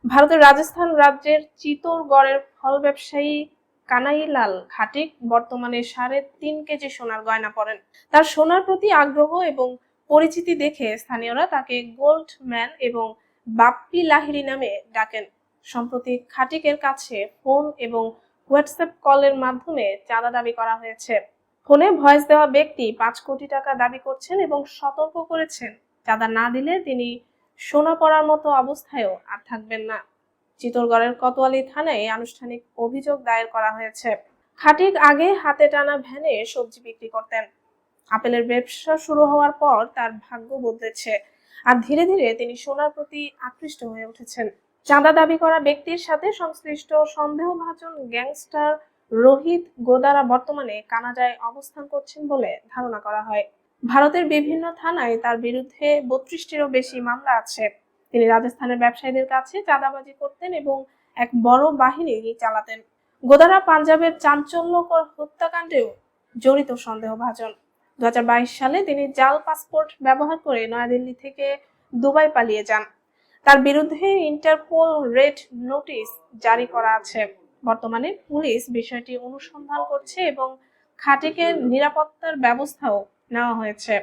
ভারতের রাজস্থান রাজ্যের চিতোরগড়ের ফল ব্যবসায়ী কানাইলাল খাটিক বর্তমানে 3.5 কেজি সোনার গয়না পরেন। তার সোনার প্রতি আগ্রহ এবং পরিচিতি দেখে স্থানীয়রা তাকে গোল্ড ম্যান এবং বাপ্পি লাহিড়ী নামে ডাকেন। সম্প্রতি খাটিকের কাছে ফোন এবং হোয়াটসঅ্যাপ কলের মাধ্যমে চাঁদা দাবি করা হয়েছে। ফোনে ভয়েস দেওয়া ব্যক্তি 5 কোটি টাকা দাবি করছেন এবং সতর্ক করেছেন চাঁদা না দিলে তিনি সোনা পড়ার মতো অবস্থায়ও আর থাকবেন না। চিতোরগড়ের কোতোয়ালি থানায় আনুষ্ঠানিক অভিযোগ দায়ের করা হয়েছে। খাটিক আগে হাতে টানা ভ্যানে সবজি বিক্রি করতেন। আপেলের ব্যবসা শুরু হওয়ার পর তার ভাগ্য বদলেছে, আর ধীরে ধীরে তিনি সোনার প্রতি আকৃষ্ট হয়ে উঠেছেন। চাঁদা দাবি করা ব্যক্তির সাথে সংশ্লিষ্ট সন্দেহভাজন গ্যাংস্টার রোহিত গোদারা বর্তমানে কানাডায় অবস্থান করছেন বলে ধারণা করা হয়। ভারতের বিভিন্ন থানায় তার বিরুদ্ধে 32টিরও বেশি মামলা আছে। তিনি রাজস্থানের ব্যবসায়ীদের কাছে চাঁদাবাজি করতেন এবং এক বড় বাহিনী চালাতেন। গোদারা পাঞ্জাবের চাঞ্চল্যকর হত্যাকাণ্ডেও জড়িত সন্দেহভাজন। 2022 সালে তিনি জাল পাসপোর্ট ব্যবহার করে নয়াদিল্লি থেকে দুবাই পালিয়ে যান। তার বিরুদ্ধে ইন্টারপোল রেড নোটিশ জারি করা আছে। বর্তমানে পুলিশ বিষয়টি অনুসন্ধান করছে এবং খাটিকের নিরাপত্তার ব্যবস্থাও নেওয়া হয়েছে।